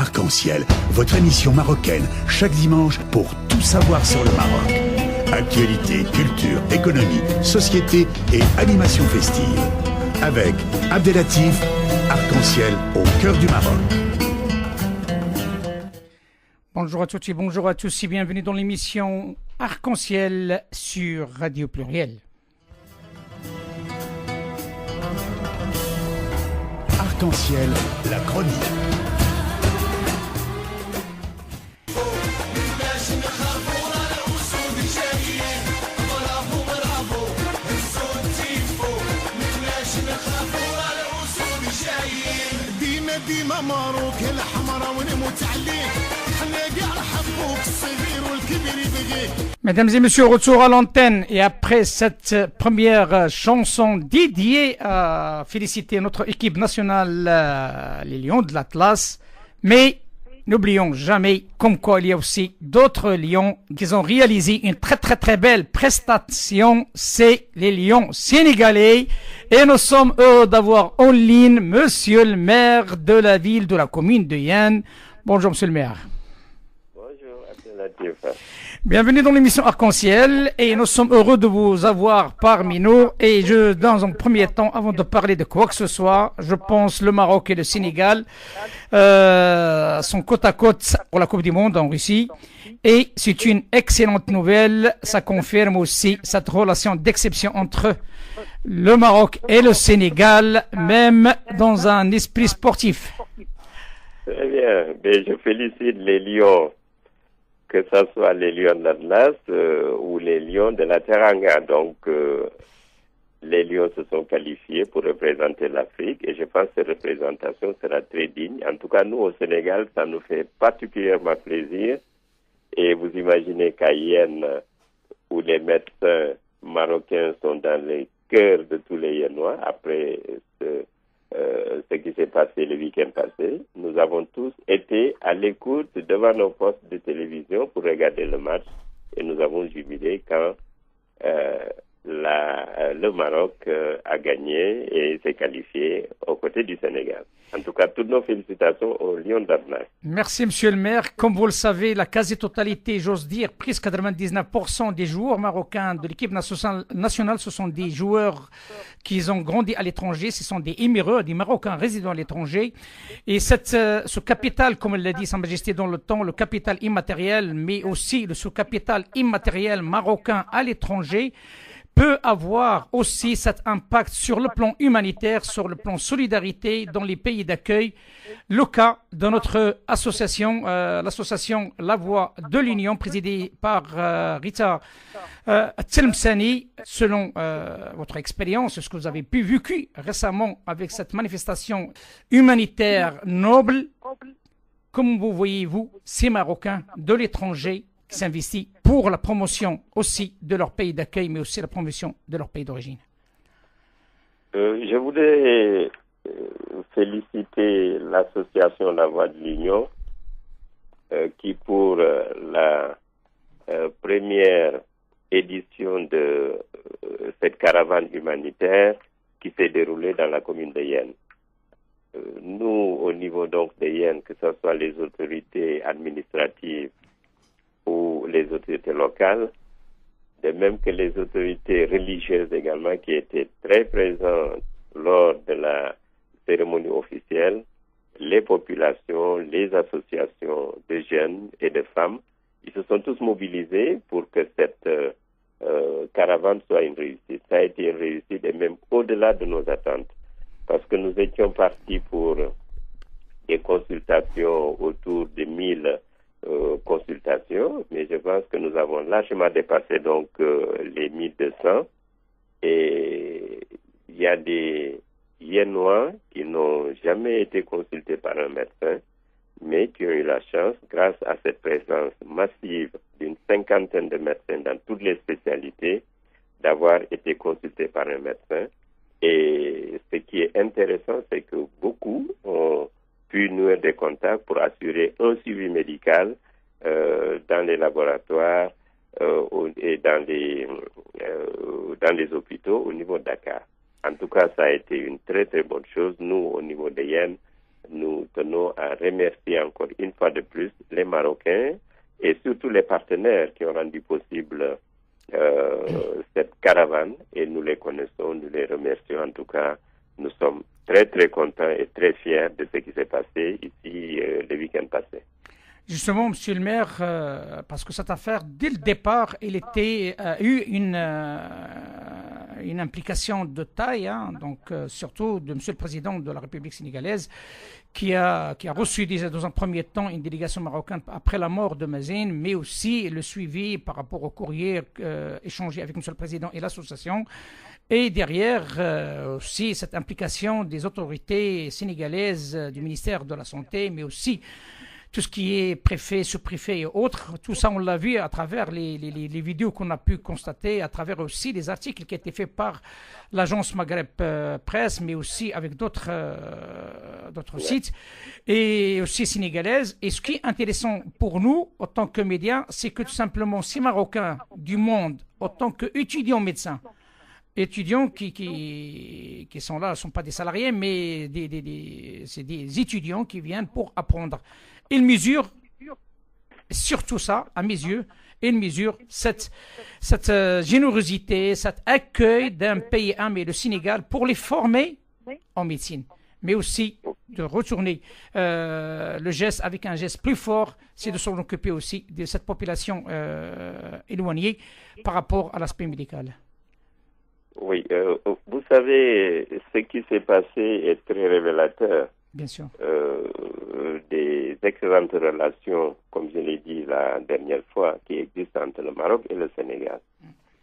Arc-en-Ciel, votre émission marocaine, chaque dimanche pour tout savoir sur le Maroc. Actualité, culture, économie, société et animation festive. Avec Abdelatif, Arc-en-Ciel au cœur du Maroc. Bonjour à toutes et bonjour à tous et bienvenue dans l'émission Arc-en-Ciel sur Radio Pluriel. Arc-en-Ciel, la chronique. Mesdames et messieurs, retour à l'antenne et après cette première chanson dédiée à féliciter notre équipe nationale, les Lions de l'Atlas, mais n'oublions jamais comme quoi il y a aussi d'autres Lions qui ont réalisé une très belle prestation, c'est les Lions sénégalais et nous sommes heureux d'avoir en ligne monsieur le maire de la ville, de la commune de Yène. Bonjour monsieur le maire. Bonjour Abdelatif. Bienvenue dans l'émission Arc-en-Ciel et nous sommes heureux de vous avoir parmi nous et dans un premier temps, avant de parler de quoi que ce soit, je pense le Maroc et le Sénégal sont côte à côte pour la Coupe du Monde en Russie et c'est une excellente nouvelle, ça confirme aussi cette relation d'exception entre le Maroc et le Sénégal, même dans un esprit sportif. Très bien, mais je félicite les Lions, que ce soit les Lions de l'Atlas ou les Lions de la Teranga. Donc, les Lions se sont qualifiés pour représenter l'Afrique et je pense que cette représentation sera très digne. En tout cas, nous, au Sénégal, ça nous fait particulièrement plaisir. Et vous imaginez qu'à Yène, où les médecins marocains sont dans les cœurs de tous les Yénois, après ce qui s'est passé le week-end passé, nous avons tous été à l'écoute devant nos postes de télévision pour regarder le match et nous avons jubilé quand le Maroc a gagné et s'est qualifié aux côtés du Sénégal. En tout cas, toutes nos félicitations aux Lions d'Atlas. Merci, monsieur le maire. Comme vous le savez, la quasi-totalité, j'ose dire, presque 99% des joueurs marocains de l'équipe nationale, ce sont des joueurs qui ont grandi à l'étranger. Ce sont des Émireux, des Marocains résidant à l'étranger. Et ce capital, comme l'a dit Sa Majesté dans le temps, le capital immatériel, mais aussi ce capital immatériel marocain à l'étranger, peut avoir aussi cet impact sur le plan humanitaire, sur le plan solidarité dans les pays d'accueil. Le cas de notre association, l'association La Voix de l'Union, présidée par Rita Tselmsani. Selon votre expérience, ce que vous avez vécu récemment avec cette manifestation humanitaire noble, comment vous voyez-vous ces Marocains de l'étranger qui s'investissent pour la promotion aussi de leur pays d'accueil, mais aussi la promotion de leur pays d'origine? Je voudrais féliciter l'association La Voix de l'Union qui, pour la première édition de cette caravane humanitaire qui s'est déroulée dans la commune de Yène. Nous, au niveau donc de Yène, que ce soit les autorités administratives ou les autorités locales, de même que les autorités religieuses également qui étaient très présentes lors de la cérémonie officielle, les populations, les associations de jeunes et de femmes, ils se sont tous mobilisés pour que cette caravane soit une réussite. Ça a été une réussite et même au-delà de nos attentes, parce que nous étions partis pour des consultations autour de 1000 consultations, mais je pense que nous avons largement dépassé donc les 1200 et il y a des Yénois qui n'ont jamais été consultés par un médecin, mais qui ont eu la chance, grâce à cette présence massive d'une 50aine de médecins dans toutes les spécialités, d'avoir été consultés par un médecin. Et ce qui est intéressant, c'est que beaucoup ont pu nouer des contacts pour assurer un suivi médical dans les laboratoires et dans les hôpitaux au niveau de Dakar. En tout cas, ça a été une très très bonne chose. Nous, au niveau de Yène, nous tenons à remercier encore une fois de plus les Marocains et surtout les partenaires qui ont rendu possible cette caravane, et nous les connaissons, nous les remercions. En tout cas, nous sommes très très contents et très fiers de ce qui s'est passé ici le week-end passé. Justement, Monsieur le maire, parce que cette affaire, dès le départ, il était eu une implication de taille, hein, donc surtout de Monsieur le Président de la République sénégalaise, qui a reçu dans un premier temps une délégation marocaine après la mort de Mazen, mais aussi le suivi par rapport au courrier échangé avec Monsieur le Président et l'association. Et derrière aussi cette implication des autorités sénégalaises, du ministère de la Santé, mais aussi tout ce qui est préfet, sous-préfet et autres. Tout ça, on l'a vu à travers les vidéos qu'on a pu constater, à travers aussi les articles qui ont été faits par l'agence Maghreb Presse, mais aussi avec d'autres sites, et aussi sénégalaises. Et ce qui est intéressant pour nous, en tant que médias, c'est que tout simplement, ces Marocains du monde, en tant qu'étudiants médecins, étudiants qui sont là, ne sont pas des salariés, mais c'est des étudiants qui viennent pour apprendre. Ils mesurent, surtout ça, à mes yeux, ils mesurent cette générosité, cet accueil d'un pays ami, le Sénégal, pour les former en médecine, mais aussi de retourner le geste avec un geste plus fort, c'est de s'en occuper aussi de cette population éloignée par rapport à l'aspect médical. Oui, vous savez, ce qui s'est passé est très révélateur. Bien sûr. Des excellentes relations, comme je l'ai dit la dernière fois, qui existent entre le Maroc et le Sénégal.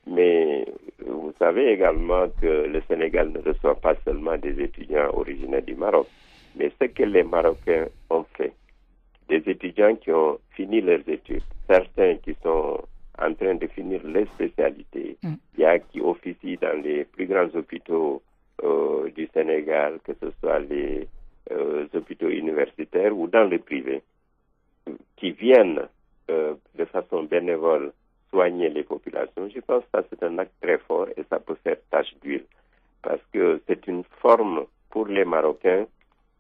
Mais vous savez également que le Sénégal ne reçoit pas seulement des étudiants originaires du Maroc, mais ce que les Marocains ont fait, des étudiants qui ont fini leurs études, certains qui sont en train de finir les spécialités, il y a qui officient dans les plus grands hôpitaux du Sénégal, que ce soit les hôpitaux universitaires ou dans le privé, qui viennent de façon bénévole soigner les populations. Je pense que ça c'est un acte très fort et ça peut faire tache d'huile, parce que c'est une forme pour les Marocains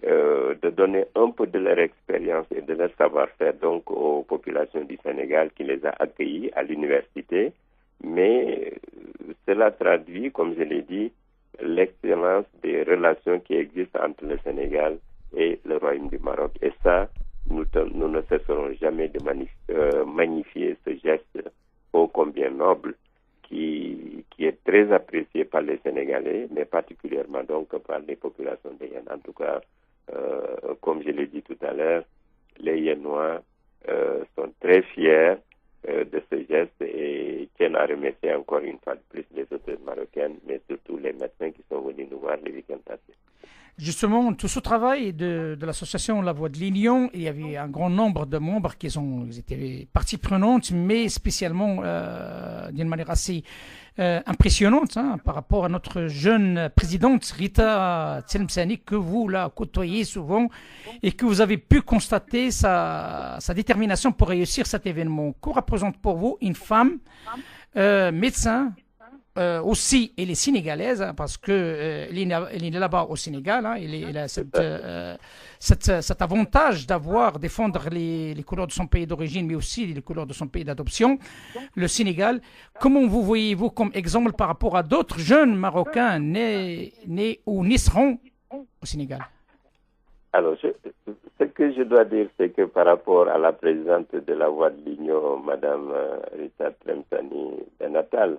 de donner un peu de leur expérience et de leur savoir-faire donc aux populations du Sénégal qui les a accueillis à l'université, mais cela traduit, comme je l'ai dit, l'excellence des relations qui existent entre le Sénégal et le Royaume du Maroc. Et ça, nous ne cesserons jamais de magnifier ce geste ô combien noble qui est très apprécié par les Sénégalais, mais particulièrement donc par les populations des Yéns. En tout cas, comme je l'ai dit tout à l'heure, les Yénois sont très fiers de ce geste et tiennent à remercier encore une fois de plus les autorités marocaines, mais surtout les médecins qui sont venus nous voir le week-end passé. Justement, tout ce travail de l'association La Voix de l'Union, il y avait un grand nombre de membres qui étaient partie prenante, mais spécialement d'une manière assez impressionnante par rapport à notre jeune présidente Rita Tselmsani, que vous la côtoyez souvent et que vous avez pu constater sa détermination pour réussir cet événement. Que représente pour vous une femme médecin aussi, elle est sénégalaise, parce qu'elle est là-bas au Sénégal, elle a cet avantage d'avoir, défendre les couleurs de son pays d'origine, mais aussi les couleurs de son pays d'adoption, le Sénégal. Comment vous voyez-vous comme exemple par rapport à d'autres jeunes Marocains nés ou naisseront au Sénégal? Alors, ce que je dois dire, c'est que par rapport à la présidente de la Voix de l'Union, Madame Rita Tlemceni Benatal,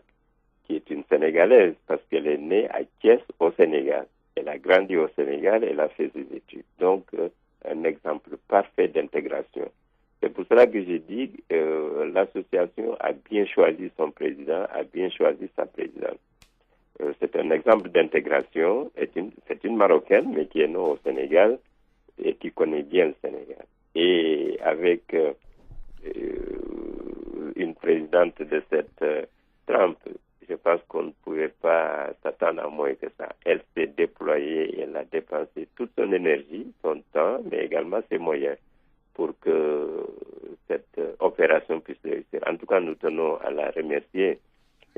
qui est une Sénégalaise, parce qu'elle est née à Thiès, au Sénégal. Elle a grandi au Sénégal, elle a fait ses études. Donc, un exemple parfait d'intégration. C'est pour cela que j'ai dit l'association a bien choisi son président, a bien choisi sa présidente. C'est un exemple d'intégration. C'est une Marocaine, mais qui est née au Sénégal et qui connaît bien le Sénégal. Et avec une présidente de cette trempe, je pense qu'on ne pouvait pas s'attendre à moins que ça. Elle s'est déployée et elle a dépensé toute son énergie, son temps, mais également ses moyens pour que cette opération puisse réussir. En tout cas, nous tenons à la remercier.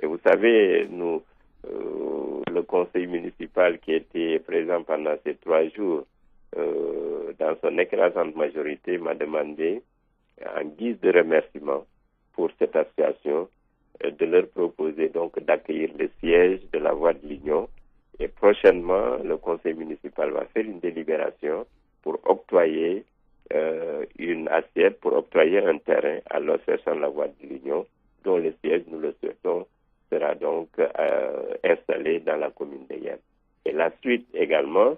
Et vous savez, nous, le conseil municipal qui était présent pendant ces 3 jours dans dans son écrasante majorité, m'a demandé, en guise de remerciement pour cette association, de leur proposer donc d'accueillir le siège de la Voix de l'Union. Et prochainement, le conseil municipal va faire une délibération pour octroyer une assiette, pour octroyer un terrain à l'association de la Voix de l'Union, dont le siège, nous le souhaitons, sera donc installé dans la commune de Yem. Et la suite également,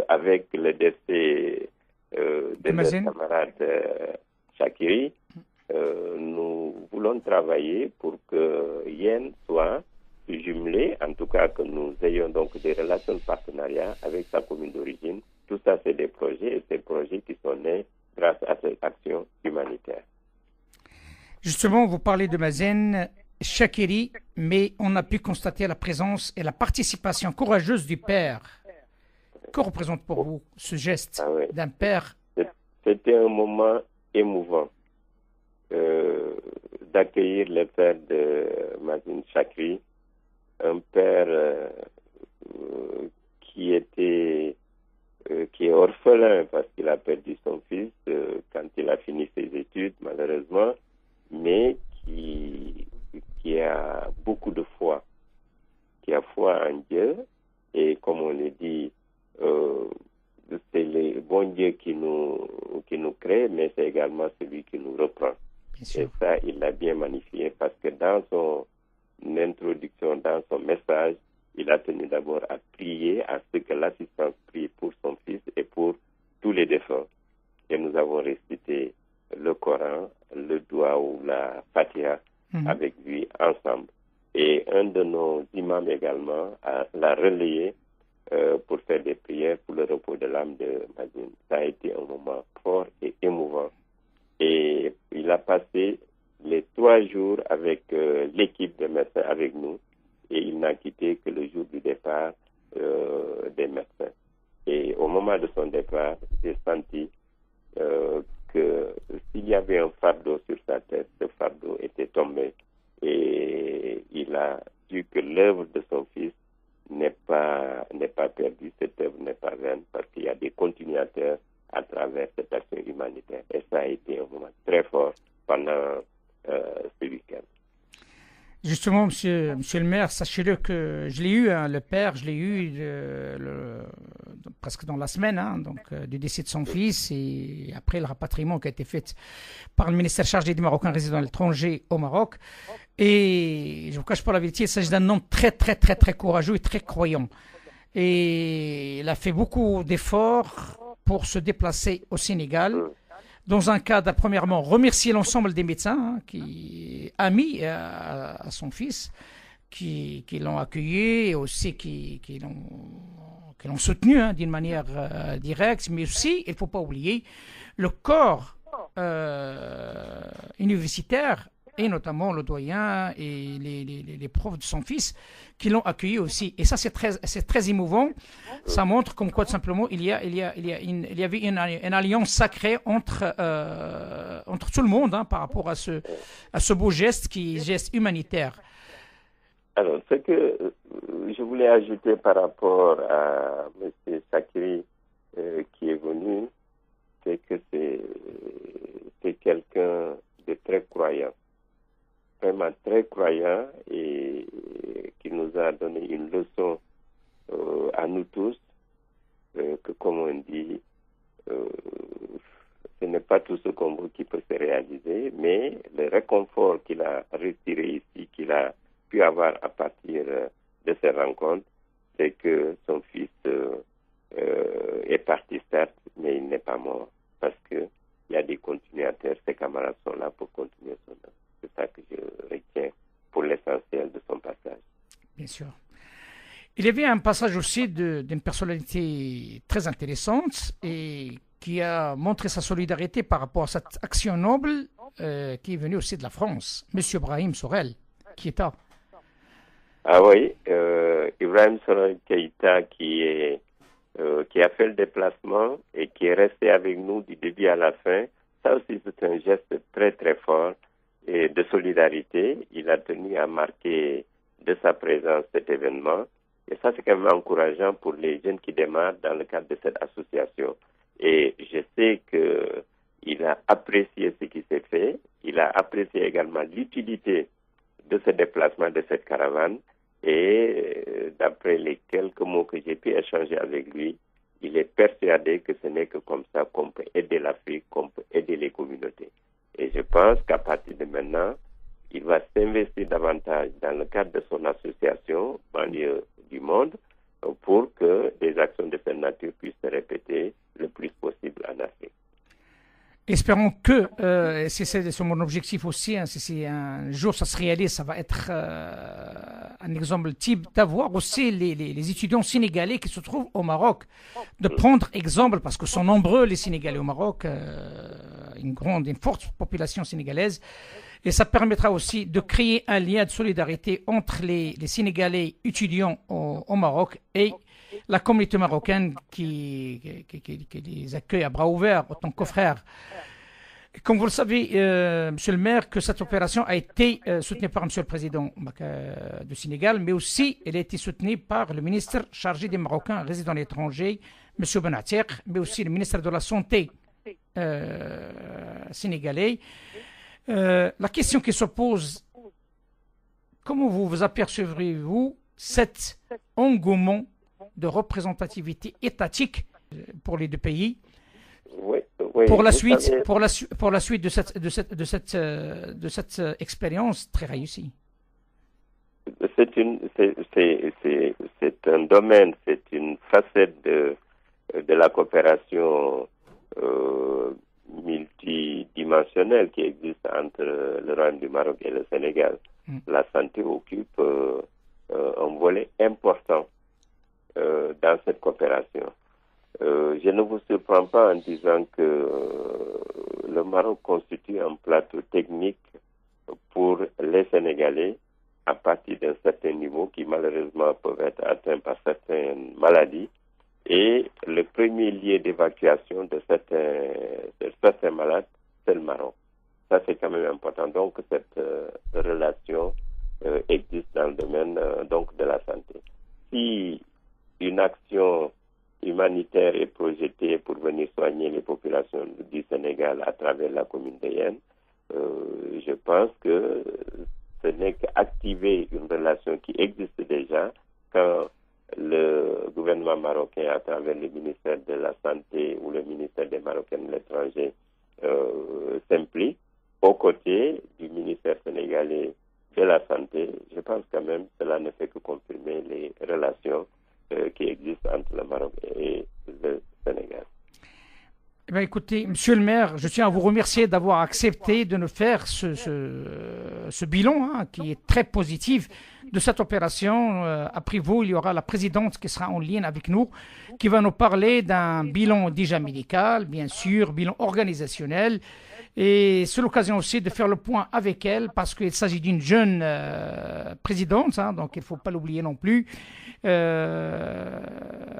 avec le décès de notre camarade Chakiri, nous voulons travailler pour que Yen soit jumelé, en tout cas que nous ayons donc des relations de partenariat avec sa commune d'origine. Tout ça, c'est des projets, et ces projets qui sont nés grâce à cette action humanitaire. Justement, vous parlez de Mazen Chakiri, mais on a pu constater la présence et la participation courageuse du père. Que représente pour vous ce geste d'un père? C'était un moment émouvant d'accueillir le père de Mazen Chakiri, un père qui est orphelin parce qu'il a perdu son fils quand il a fini ses études, malheureusement, mais qui a beaucoup de foi, qui a foi en Dieu, et comme on le dit, c'est le bon Dieu qui nous crée, mais c'est également celui qui nous reprend. Et ça, il l'a bien magnifié parce que dans son introduction, dans son message, il a tenu d'abord à prier, à ce que l'assistance prie pour son fils et pour tous les défunts. Et nous avons récité le Coran, le Doua ou la Fatiha avec lui ensemble. Et un de nos imams également l'a relayé pour faire des prières pour le repos de l'âme de Mazen. Ça a été un moment fort et émouvant. Et il a passé les 3 jours avec l'équipe de médecins avec nous, et il n'a quitté que le jour du départ des médecins. Et au moment de son départ, j'ai senti que s'il y avait un fardeau sur sa tête, ce fardeau était tombé. Et il a dit que l'œuvre de son fils n'est pas perdue, cette œuvre n'est pas vaine, parce qu'il y a des continuateurs à travers cette action humanitaire. Et ça a été un moment très fort pendant ce week-end. Justement, monsieur le maire, sachez-le que je l'ai eu, le père, je l'ai eu presque dans la semaine, du décès de son fils, et après le rapatriement qui a été fait par le ministère chargé des Marocains résidant à l'étranger au Maroc. Et je ne vous cache pas la vérité, il s'agit d'un homme très, très, très, très courageux et très croyant. Et il a fait beaucoup d'efforts pour se déplacer au Sénégal. Dans un cadre, premièrement, remercier l'ensemble des médecins qui amis à son fils, qui l'ont accueilli et aussi qui l'ont soutenu d'une manière directe, mais aussi, il ne faut pas oublier, le corps universitaire, et notamment le doyen et les profs de son fils qui l'ont accueilli aussi. Et ça, c'est très émouvant. Ça montre comme quoi, tout simplement, il y avait une alliance sacrée entre tout le monde par rapport à ce beau geste qui est geste humanitaire. Alors, ce que je voulais ajouter par rapport à M. Chakiri qui est venu, c'est que c'est quelqu'un de très croyant. Vraiment très croyant, et qui nous a donné une leçon à nous tous, que comme on dit, ce n'est pas tout ce qu'on veut qui peut se réaliser, mais le réconfort qu'il a retiré ici, qu'il a pu avoir à partir de ces rencontres, c'est que son fils est parti certes, mais il n'est pas mort, parce qu'il y a des continuateurs, ses camarades sont là pour continuer son œuvre. C'est ça que je retiens pour l'essentiel de son passage. Bien sûr. Il y avait un passage aussi d'une personnalité très intéressante et qui a montré sa solidarité par rapport à cette action noble qui est venue aussi de la France, M. Brahim Sorel, qui est là. Ah oui, Ibrahim Sorel Keïta qui a fait le déplacement et qui est resté avec nous du début à la fin. Ça aussi, c'est un geste très très fort et de solidarité. Il a tenu à marquer de sa présence cet événement. Et ça, c'est quand même encourageant pour les jeunes qui démarrent dans le cadre de cette association. Et je sais qu'il a apprécié ce qui s'est fait. Il a apprécié également l'utilité de ce déplacement, de cette caravane. Et d'après les quelques mots que j'ai pu échanger avec lui, il est persuadé que ce n'est que comme ça qu'on peut aider l'Afrique, qu'on peut aider les communautés. Et je pense qu'à partir de maintenant, il va s'investir davantage dans le cadre de son association Banlieue du Monde pour que des actions de cette nature puissent se répéter le plus possible en Afrique. Espérons que, c'est mon objectif aussi, hein, si un jour ça se réalise, ça va être un exemple type d'avoir aussi les étudiants sénégalais qui se trouvent au Maroc, de prendre exemple, parce que sont nombreux les Sénégalais au Maroc, une forte population sénégalaise, et ça permettra aussi de créer un lien de solidarité entre les Sénégalais étudiants au Maroc et la communauté marocaine qui les accueille à bras ouverts, autant que frères. Comme vous le savez, Monsieur le maire, que cette opération a été soutenue par Monsieur le président du Sénégal, mais aussi elle a été soutenue par le ministre chargé des Marocains résidant à l'étranger, Monsieur Benatir, mais aussi le ministre de la Santé sénégalais. La question qui se pose, comment vous apercevez-vous cet engouement de représentativité étatique pour les deux pays pour la suite de cette expérience très réussie? C'est un domaine, c'est une facette de la coopération multidimensionnelle qui existe entre le Royaume du Maroc et le Sénégal. La santé occupe un volet important dans cette coopération. Je ne vous surprends pas en disant que le Maroc constitue un plateau technique pour les Sénégalais à partir d'un certain niveau qui malheureusement peuvent être atteints par certaines maladies. Et le premier lieu d'évacuation de certains malades, c'est le Maroc. Ça, c'est quand même important. Donc, cette relation existe dans le domaine donc de la santé. Si une action humanitaire est projetée pour venir soigner les populations du Sénégal à travers la commune de Yen, je pense que ce n'est qu'activer une relation qui existe déjà quand le gouvernement marocain, à travers le ministère de la Santé ou le ministère des Marocains de l'étranger, s'implique aux côtés du ministère sénégalais de la Santé. Je pense quand même que cela ne fait que confirmer les relations qui existent entre le Maroc et le Sénégal. Eh bien, écoutez, Monsieur le maire, je tiens à vous remercier d'avoir accepté de nous faire ce bilan qui est très positif de cette opération. Après vous, il y aura la présidente qui sera en ligne avec nous, qui va nous parler d'un bilan déjà médical, bien sûr, bilan organisationnel. Et c'est l'occasion aussi de faire le point avec elle parce qu'il s'agit d'une jeune présidente, donc il ne faut pas l'oublier non plus.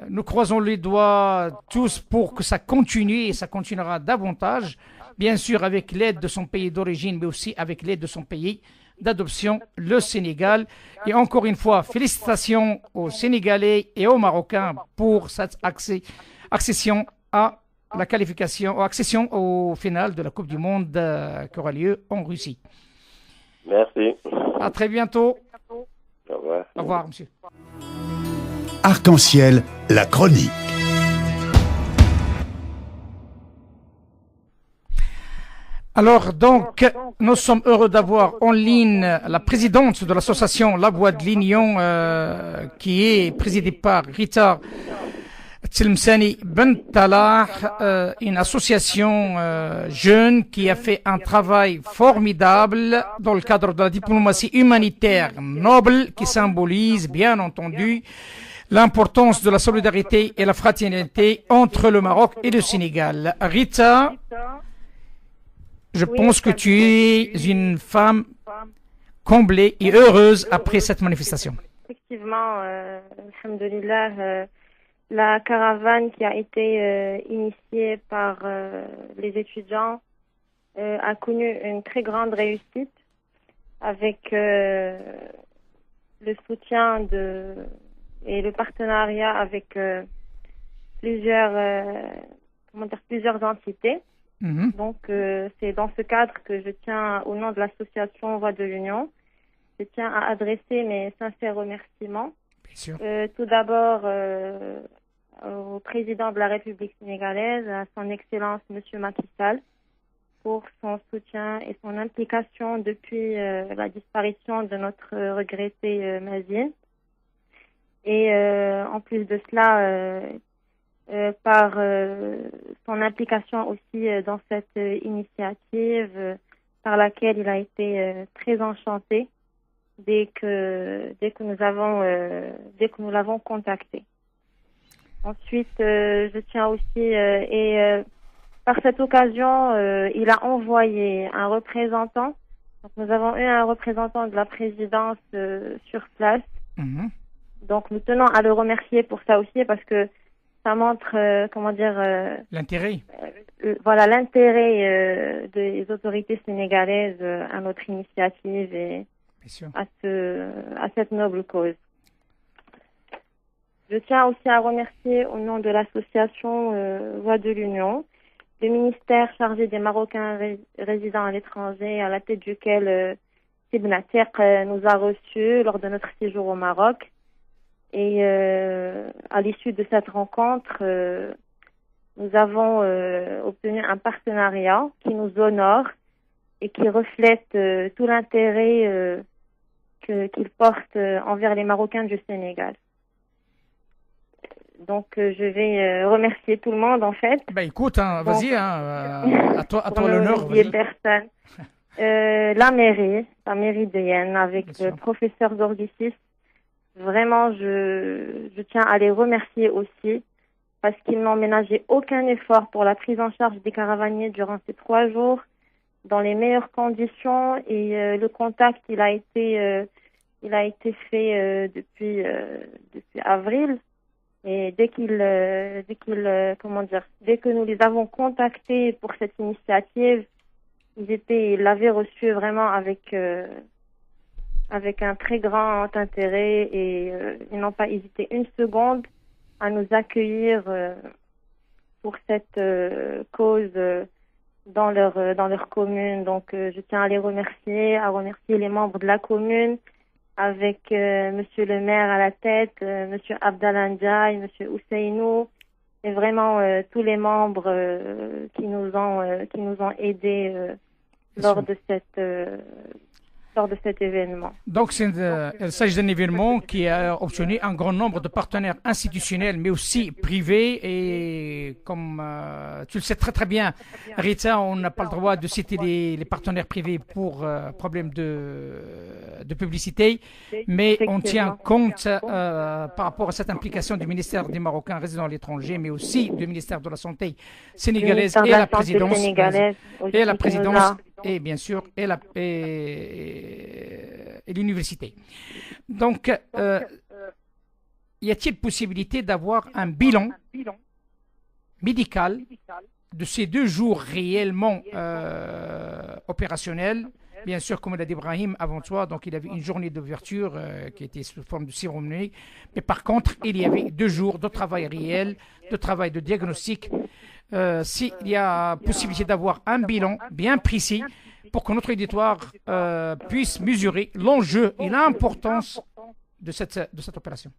Nous croisons les doigts tous pour que ça continue et ça continuera davantage, bien sûr avec l'aide de son pays d'origine, mais aussi avec l'aide de son pays d'adoption, le Sénégal. Et encore une fois, félicitations aux Sénégalais et aux Marocains pour cette accession à la qualification, accession au final de la Coupe du Monde qui aura lieu en Russie. Merci. À très bientôt. Au revoir. Au revoir, monsieur. Arc-en-ciel, la chronique. Alors donc, nous sommes heureux d'avoir en ligne la présidente de l'association La Voix de l'Union, qui est présidée par Rita Tselmsani Bentalah, une association jeune qui a fait un travail formidable dans le cadre de la diplomatie humanitaire noble qui symbolise bien entendu l'importance de la solidarité et la fraternité entre le Maroc et le Sénégal. Rita, je pense que tu es une femme comblée et heureuse après cette manifestation. Effectivement, alhamdoulilah, la caravane qui a été initiée par les étudiants a connu une très grande réussite avec le soutien et le partenariat avec plusieurs plusieurs entités. Mhm. Donc, c'est dans ce cadre que je tiens, au nom de l'association Voix de l'Union, je tiens à adresser mes sincères remerciements. Bien sûr. Tout d'abord, au président de la République sénégalaise, à son Excellence Monsieur Macky Sall, pour son soutien et son implication depuis la disparition de notre regretté Mazine. Et en plus de cela, par son implication aussi dans cette initiative par laquelle il a été très enchanté dès que nous l'avons contacté. Ensuite, je tiens aussi par cette occasion, il a envoyé un représentant. Donc, nous avons eu un représentant de la présidence sur place. Mhm. Donc, nous tenons à le remercier pour ça aussi parce que ça montre, L'intérêt. voilà, l'intérêt des autorités sénégalaises à notre initiative et Bien sûr. à cette noble cause. Je tiens aussi à remercier au nom de l'association Voix de l'Union, le ministère chargé des Marocains résidant à l'étranger, à la tête duquel Sibna Tek nous a reçus lors de notre séjour au Maroc. Et à l'issue de cette rencontre, nous avons obtenu un partenariat qui nous honore et qui reflète tout l'intérêt qu'il porte envers les Marocains du Sénégal. Donc, je vais remercier tout le monde, en fait. Ben écoute, hein, Bon. vas-y, hein, à toi Pour ne l'honneur. oublier Vas-y. personne. La mairie de Yen, avec Bien sûr. le professeur Zorgicis. Vraiment, je tiens à les remercier aussi parce qu'ils n'ont ménagé aucun effort pour la prise en charge des caravaniers durant ces 3 jours dans les meilleures conditions et le contact il a été fait depuis avril et dès que nous les avons contactés pour cette initiative, ils l'avaient reçu vraiment avec un très grand intérêt et ils n'ont pas hésité une seconde à nous accueillir pour cette cause dans leur commune. Donc, je tiens à les remercier, à remercier les membres de la commune avec Monsieur le maire à la tête, Monsieur Abdallah Ndiaye, Monsieur Ousseinou et vraiment tous les membres qui nous ont aidés lors de cet événement. Donc, il s'agit d'un événement qui a obtenu un grand nombre de partenaires institutionnels, mais aussi privés. Et comme tu le sais très très bien, Rita, on n'a pas le droit de citer les partenaires privés pour problème de publicité, mais on tient compte par rapport à cette implication du ministère des Marocains résidant à l'étranger, mais aussi du ministère de la Santé sénégalaise Le ministère de et la la Santé présidence. sénégalaise aussi Et la qui présidence, nous a- et bien sûr, et l'université. Donc, y a-t-il possibilité d'avoir un bilan médical de ces 2 jours réellement opérationnels? Bien sûr, comme l'a dit Ibrahim avant toi, donc il y avait une journée d'ouverture qui était sous forme de cérémonie. Mais par contre, il y avait 2 jours de travail réel, de travail de diagnostic. S'il y a possibilité d'avoir un bilan bien précis pour que notre éditoire puisse mesurer l'enjeu et l'importance de cette opération.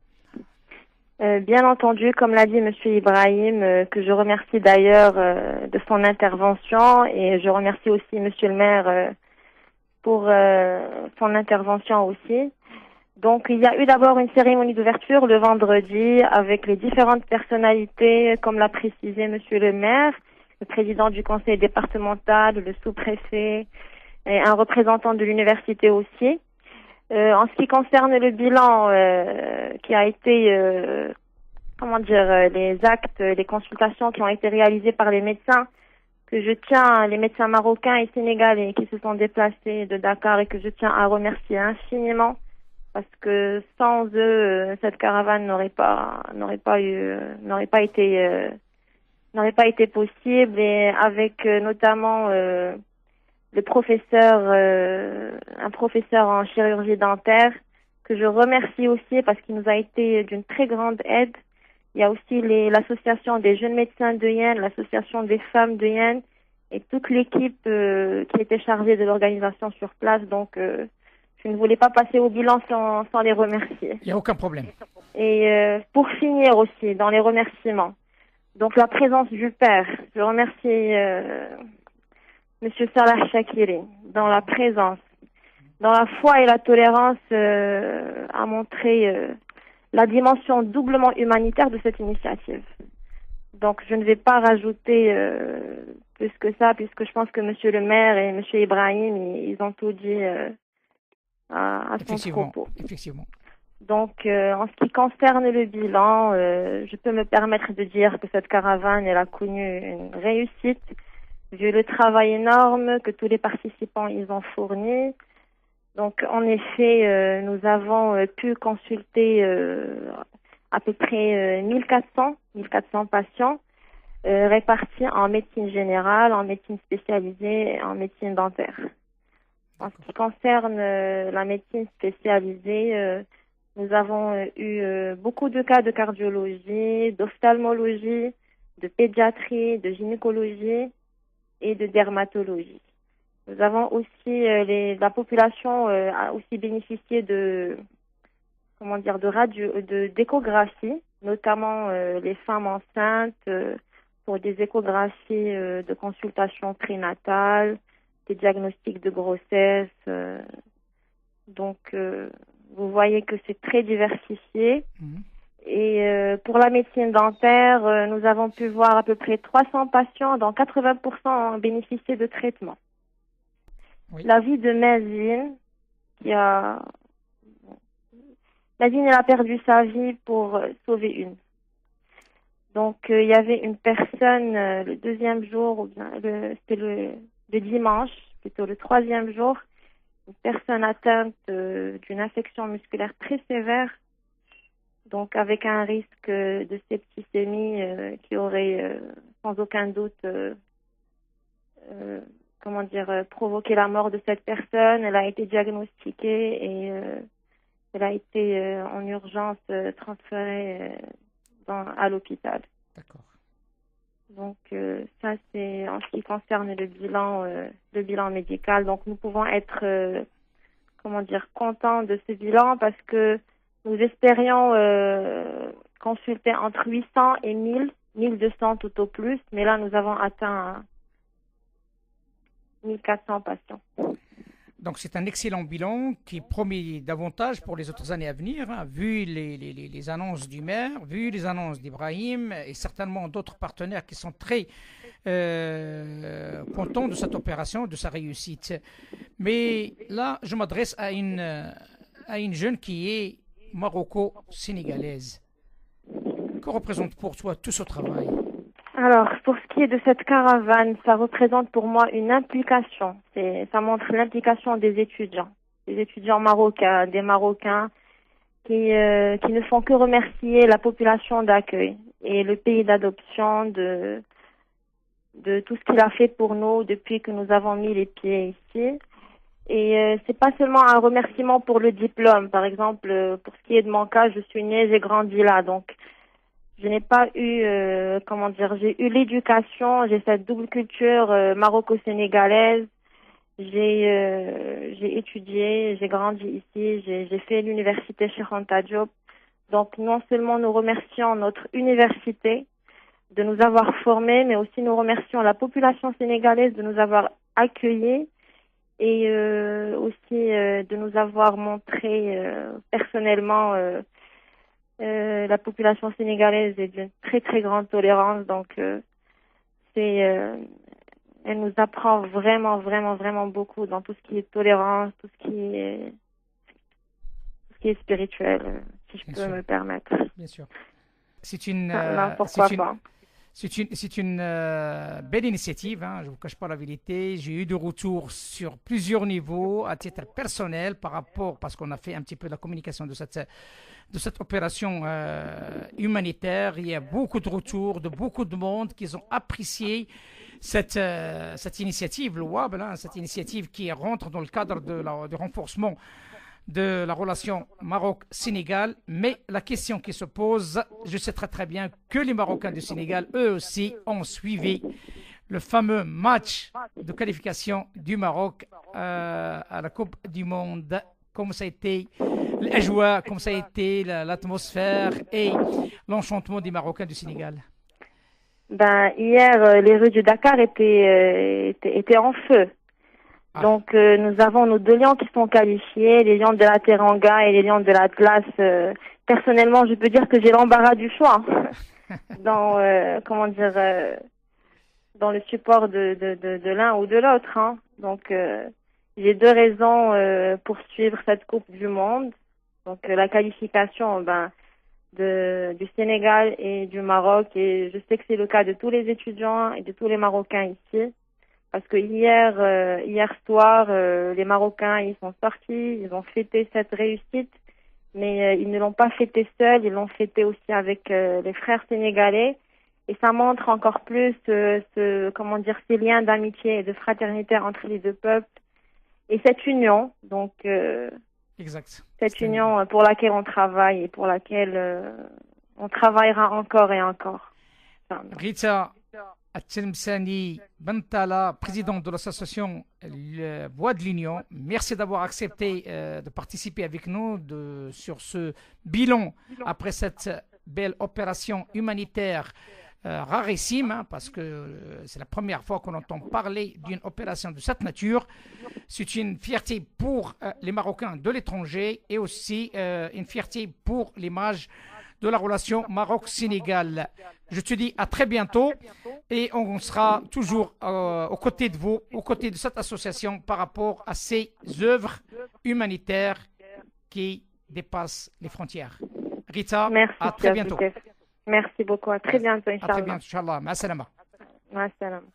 Bien entendu, comme l'a dit Monsieur Ibrahim, que je remercie d'ailleurs de son intervention et je remercie aussi Monsieur le maire pour son intervention aussi. Donc, il y a eu d'abord une cérémonie d'ouverture le vendredi avec les différentes personnalités, comme l'a précisé Monsieur le maire, le président du conseil départemental, le sous-préfet et un représentant de l'université aussi. En ce qui concerne le bilan qui a été, les actes, les consultations qui ont été réalisées par les médecins, que je tiens, les médecins marocains et sénégalais qui se sont déplacés de Dakar et que je tiens à remercier infiniment parce que sans eux, cette caravane n'aurait pas été possible et avec notamment un professeur en chirurgie dentaire que je remercie aussi parce qu'il nous a été d'une très grande aide Il y a aussi l'association des jeunes médecins de Yen, l'association des femmes de Yen et toute l'équipe qui était chargée de l'organisation sur place. Donc, je ne voulais pas passer au bilan sans les remercier. Il n'y a aucun problème. Et pour finir aussi, dans les remerciements, donc la présence du père, je remercie Monsieur Salah Shakiri dans la présence, dans la foi et la tolérance a montré la dimension doublement humanitaire de cette initiative. Donc je ne vais pas rajouter plus que ça, puisque je pense que Monsieur le maire et Monsieur Ibrahim, ils ont tout dit à son propos. Effectivement. Donc, en ce qui concerne le bilan, je peux me permettre de dire que cette caravane, elle a connu une réussite, vu le travail énorme que tous les participants ils ont fourni. Donc, en effet, nous avons pu consulter à peu près 1400 patients répartis en médecine générale, en médecine spécialisée et en médecine dentaire. En ce qui concerne la médecine spécialisée, nous avons eu beaucoup de cas de cardiologie, d'ophtalmologie, de pédiatrie, de gynécologie et de dermatologie. Nous avons aussi la population a aussi bénéficié d'échographie, notamment les femmes enceintes pour des échographies de consultation prénatale, des diagnostics de grossesse. Donc vous voyez que c'est très diversifié. Et pour la médecine dentaire, nous avons pu voir à peu près 300 patients, dont 80% ont bénéficié de traitement. Oui. La vie de Mazine, Mazine, elle a perdu sa vie pour sauver une. Donc, il y avait une personne le deuxième jour, ou bien c'était le dimanche, plutôt le troisième jour, une personne atteinte d'une infection musculaire très sévère, donc avec un risque de septicémie qui aurait sans aucun doute provoqué la mort de cette personne. Elle a été diagnostiquée et elle a été en urgence transférée à l'hôpital. D'accord. Donc ça c'est en ce qui concerne le bilan médical. Donc nous pouvons être contents de ce bilan parce que nous espérions consulter entre 800 et 1200 tout au plus, mais là nous avons atteint 1400 patients. Donc c'est un excellent bilan qui promet davantage pour les autres années à venir, hein, vu les annonces du maire, vu les annonces d'Ibrahim et certainement d'autres partenaires qui sont très contents de cette opération, de sa réussite. Mais là, je m'adresse à une jeune qui est maroco-sénégalaise. Que représente pour toi tout ce travail? Alors, pour ce qui est de cette caravane, ça représente pour moi une implication. Ça montre l'implication des étudiants marocains, des Marocains qui ne font que remercier la population d'accueil et le pays d'adoption de tout ce qu'il a fait pour nous depuis que nous avons mis les pieds ici. Et c'est pas seulement un remerciement pour le diplôme. Par exemple, pour ce qui est de mon cas, je suis née, j'ai grandi là, donc je n'ai pas eu, j'ai eu l'éducation, j'ai cette double culture maroco-sénégalaise. J'ai étudié, j'ai grandi ici, j'ai fait l'université Cheikh Anta Diop. Donc non seulement nous remercions notre université de nous avoir formés, mais aussi nous remercions la population sénégalaise de nous avoir accueillis et aussi de nous avoir montré personnellement la population sénégalaise est d'une très très grande tolérance, donc elle nous apprend vraiment beaucoup dans tout ce qui est tolérance, tout ce qui est spirituel, si je peux me permettre. Bien sûr. C'est une belle initiative, hein, je ne vous cache pas la vérité. J'ai eu des retours sur plusieurs niveaux à titre personnel parce qu'on a fait un petit peu de la communication de cette opération humanitaire. Il y a beaucoup de retours de beaucoup de monde qui ont apprécié cette initiative, cette initiative qui rentre dans le cadre du renforcement de la relation Maroc-Sénégal. Mais la question qui se pose, je sais très très bien que les Marocains du Sénégal, eux aussi, ont suivi le fameux match de qualification du Maroc à la Coupe du Monde. Comme ça a été les joie, comme ça a été l'atmosphère et l'enchantement des Marocains du Sénégal. Ben, hier, les rues du Dakar étaient en feu. Ah. Donc, nous avons nos 2 lions qui sont qualifiés, les lions de la Teranga et les lions de l'Atlas. Personnellement, je peux dire que j'ai l'embarras du choix dans, dans le support de l'un ou de l'autre. Hein. Donc, j'ai 2 raisons pour suivre cette Coupe du Monde. Donc, la qualification, du Sénégal et du Maroc, et je sais que c'est le cas de tous les étudiants et de tous les Marocains ici, parce que hier soir, les Marocains, ils sont sortis, ils ont fêté cette réussite, mais ils ne l'ont pas fêté seuls, ils l'ont fêté aussi avec les frères sénégalais, et ça montre encore plus ces liens d'amitié et de fraternité entre les 2 peuples, et cette union, donc Exact. cette union pour laquelle on travaille et pour laquelle on travaillera encore et encore. Rita Atchelmsani Bantala, présidente de l'association Voix de l'Union, merci d'avoir accepté de participer avec nous sur ce bilan après cette belle opération humanitaire rarissime, hein, parce que c'est la première fois qu'on entend parler d'une opération de cette nature. C'est une fierté pour les Marocains de l'étranger et aussi une fierté pour l'image de la relation Maroc-Sénégal. Je te dis à très bientôt et on sera toujours aux côtés de vous, aux côtés de cette association par rapport à ces œuvres humanitaires qui dépassent les frontières. Rita, merci, à très bientôt. Merci beaucoup. À très bientôt, Inch'Allah. À très bientôt, Inch'Allah. Ma salama. Ma salama.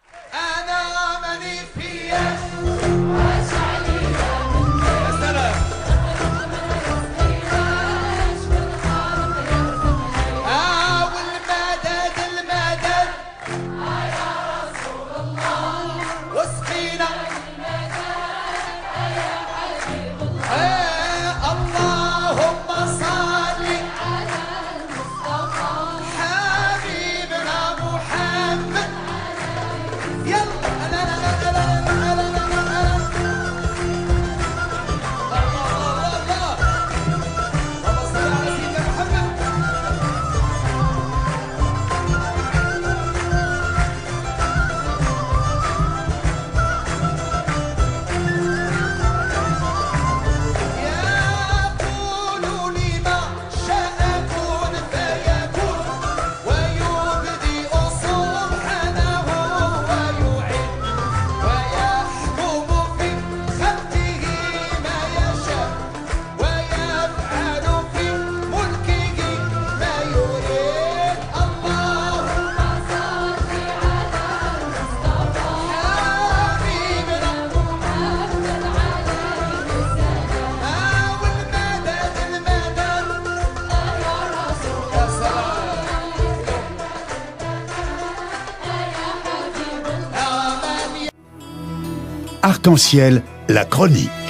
Arc-en-ciel, la chronique.